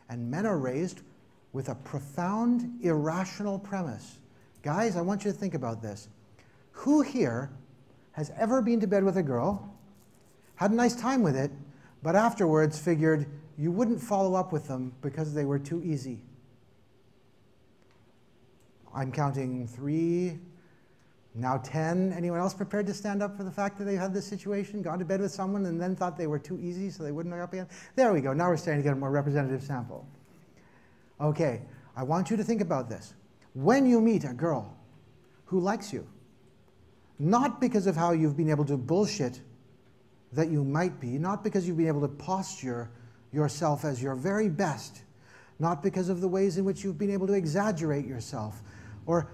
And men are raised with a profound, irrational premise. Guys, I want you to think about this. Who here has ever been to bed with a girl, had a nice time with it, but afterwards figured you wouldn't follow up with them because they were too easy? I'm counting 3, now 10. Anyone else prepared to stand up for the fact that they had this situation, gone to bed with someone, and then thought they were too easy so they wouldn't hook up again? There we go. Now we're starting to get a more representative sample. Okay, I want you to think about this. When you meet a girl who likes you, not because of how you've been able to bullshit that you might be, not because you've been able to posture yourself as your very best, not because of the ways in which you've been able to exaggerate yourself or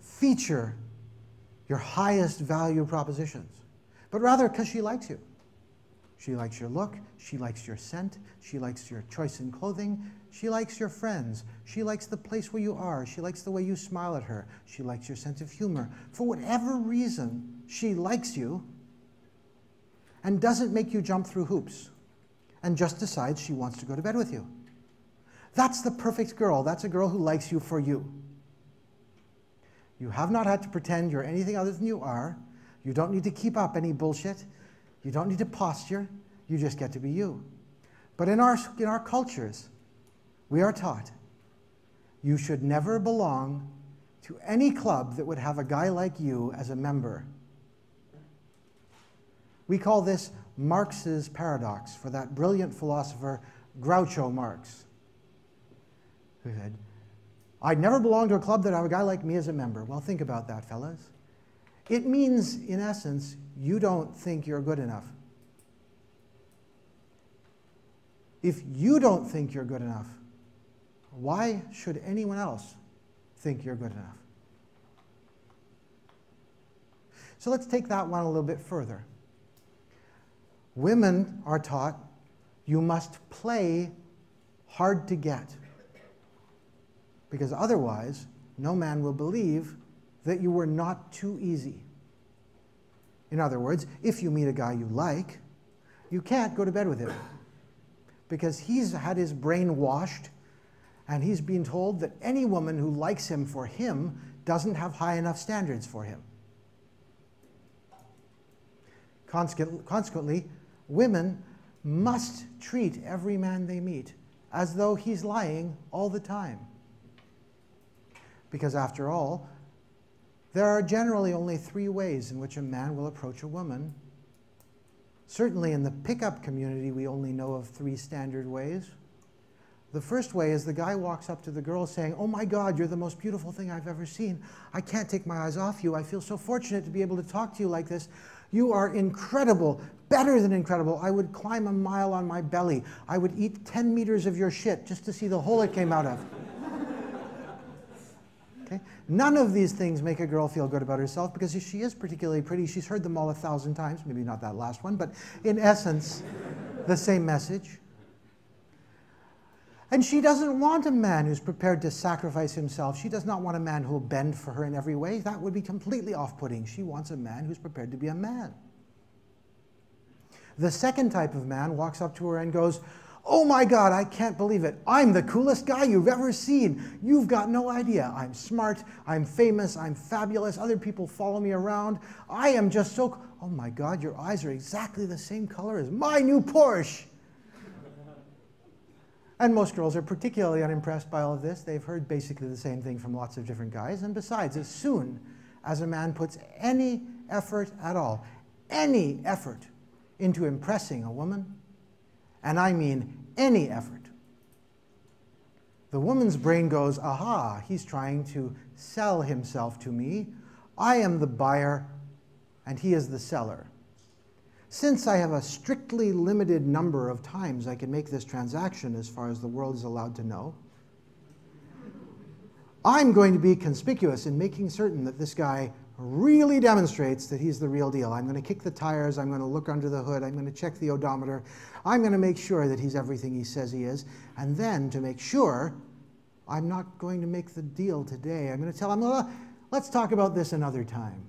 feature your highest value propositions, but rather because she likes you. She likes your look, she likes your scent, she likes your choice in clothing, she likes your friends, she likes the place where you are, she likes the way you smile at her, she likes your sense of humor. For whatever reason, she likes you and doesn't make you jump through hoops and just decides she wants to go to bed with you. That's the perfect girl. That's a girl who likes you for you. You have not had to pretend you're anything other than you are. You don't need to keep up any bullshit. You don't need to posture. You just get to be you. But in our cultures, we are taught you should never belong to any club that would have a guy like you as a member. We call this Marx's paradox, for that brilliant philosopher Groucho Marx, who said, I'd never belong to a club that have a guy like me as a member. Well, think about that, fellas. It means, in essence, you don't think you're good enough. If you don't think you're good enough, why should anyone else think you're good enough? So let's take that one a little bit further. Women are taught you must play hard to get, because otherwise no man will believe that you were not too easy. In other words, if you meet a guy you like, you can't go to bed with him because he's had his brain washed and he's been told that any woman who likes him for him doesn't have high enough standards for him. Consequently, women must treat every man they meet as though he's lying all the time. Because after all, there are generally only 3 ways in which a man will approach a woman. Certainly in the pickup community, we only know of 3 standard ways. The first way is the guy walks up to the girl saying, oh my God, you're the most beautiful thing I've ever seen. I can't take my eyes off you. I feel so fortunate to be able to talk to you like this. You are incredible, better than incredible. I would climb a mile on my belly. I would eat 10 meters of your shit just to see the hole it came out of. Okay? None of these things make a girl feel good about herself because she is particularly pretty. She's heard them all 1,000 times, maybe not that last one, but in essence, the same message. And she doesn't want a man who's prepared to sacrifice himself. She does not want a man who will bend for her in every way. That would be completely off-putting. She wants a man who's prepared to be a man. The second type of man walks up to her and goes, oh my God, I can't believe it. I'm the coolest guy you've ever seen. You've got no idea. I'm smart, I'm famous, I'm fabulous. Other people follow me around. I am just so, oh my God, your eyes are exactly the same color as my new Porsche. And most girls are particularly unimpressed by all of this. They've heard basically the same thing from lots of different guys. And besides, as soon as a man puts any effort at all, any effort into impressing a woman, and I mean any effort, the woman's brain goes, aha, he's trying to sell himself to me. I am the buyer and he is the seller. Since I have a strictly limited number of times I can make this transaction as far as the world is allowed to know, I'm going to be conspicuous in making certain that this guy really demonstrates that he's the real deal. I'm going to kick the tires, I'm going to look under the hood, I'm going to check the odometer, I'm going to make sure that he's everything he says he is, and then to make sure I'm not going to make the deal today. I'm going to tell him, well, let's talk about this another time.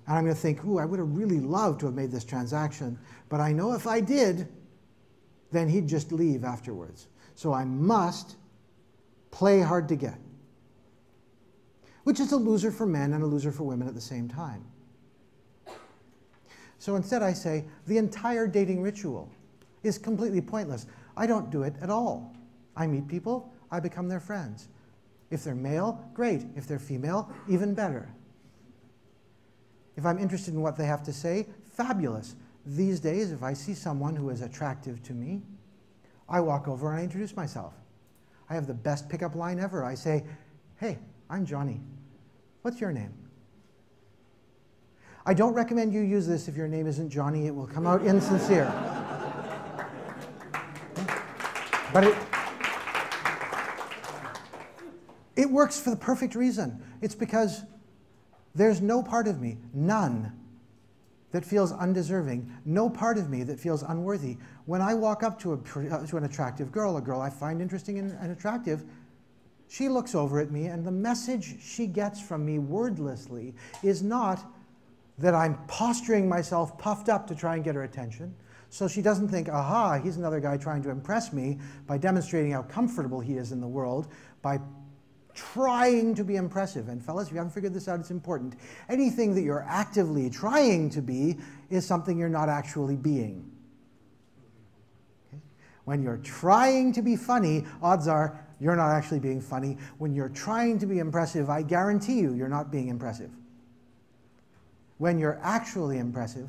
And I'm going to think, ooh, I would have really loved to have made this transaction, but I know if I did, then he'd just leave afterwards. So I must play hard to get, which is a loser for men and a loser for women at the same time. So instead I say, the entire dating ritual is completely pointless. I don't do it at all. I meet people, I become their friends. If they're male, great. If they're female, even better. If I'm interested in what they have to say, fabulous. These days, if I see someone who is attractive to me, I walk over and I introduce myself. I have the best pickup line ever. I say, hey, I'm Johnny. What's your name? I don't recommend you use this if your name isn't Johnny. It will come out insincere. But it works for the perfect reason. It's because there's no part of me, none, that feels undeserving, no part of me that feels unworthy. When I walk up to an attractive girl, a girl I find interesting and attractive, she looks over at me, and the message she gets from me wordlessly is not that I'm posturing myself puffed up to try and get her attention. So she doesn't think, aha, he's another guy trying to impress me by demonstrating how comfortable he is in the world, by trying to be impressive. And fellas, if you haven't figured this out, it's important. Anything that you're actively trying to be is something you're not actually being. Okay? When you're trying to be funny, odds are you're not actually being funny. When you're trying to be impressive, I guarantee you, you're not being impressive. When you're actually impressive,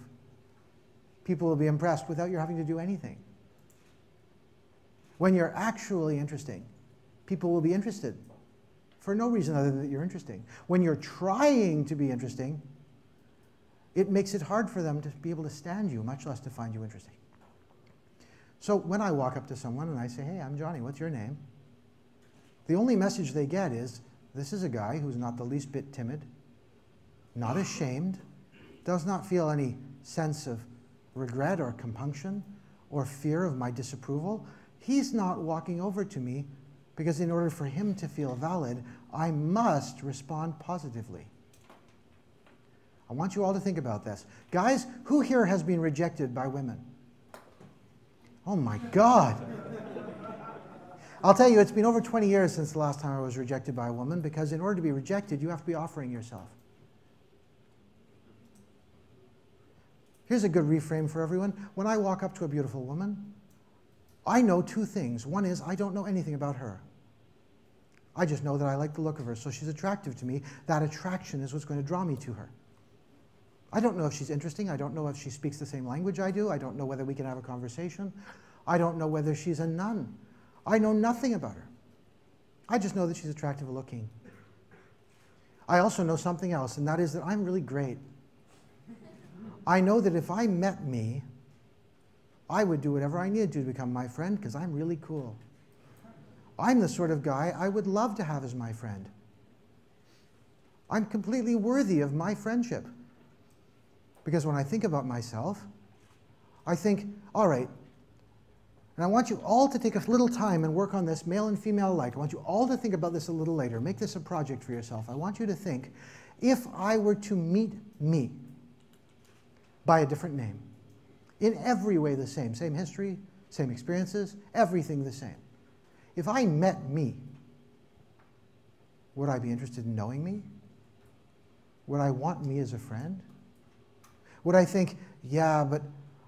people will be impressed without you having to do anything. When you're actually interesting, people will be interested for no reason other than that you're interesting. When you're trying to be interesting, it makes it hard for them to be able to stand you, much less to find you interesting. So when I walk up to someone and I say, hey, I'm Johnny, what's your name? The only message they get is, this is a guy who's not the least bit timid, not ashamed, does not feel any sense of regret or compunction or fear of my disapproval. He's not walking over to me because in order for him to feel valid, I must respond positively. I want you all to think about this. Guys, who here has been rejected by women? Oh my God. I'll tell you, it's been over 20 years since the last time I was rejected by a woman, because in order to be rejected, you have to be offering yourself. Here's a good reframe for everyone. When I walk up to a beautiful woman, I know two things. One is I don't know anything about her. I just know that I like the look of her, so she's attractive to me. That attraction is what's going to draw me to her. I don't know if she's interesting. I don't know if she speaks the same language I do. I don't know whether we can have a conversation. I don't know whether she's a nun. I know nothing about her. I just know that she's attractive looking. I also know something else, and that is that I'm really great. I know that if I met me, I would do whatever I needed to become my friend, because I'm really cool. I'm the sort of guy I would love to have as my friend. I'm completely worthy of my friendship. Because when I think about myself, I think, all right, and I want you all to take a little time and work on this, male and female alike. I want you all to think about this a little later. Make this a project for yourself. I want you to think, if I were to meet me by a different name, in every way the same history, same experiences, everything the same. If I met me, would I be interested in knowing me? Would I want me as a friend? Would I think, yeah, but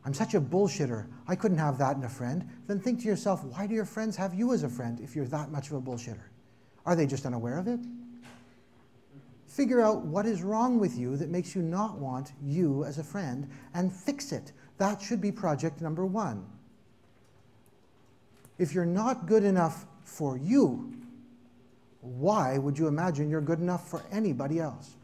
I'm such a bullshitter, I couldn't have that in a friend? Then think to yourself, why do your friends have you as a friend if you're that much of a bullshitter? Are they just unaware of it? Figure out what is wrong with you that makes you not want you as a friend and fix it. That should be project number one. If you're not good enough for you, why would you imagine you're good enough for anybody else?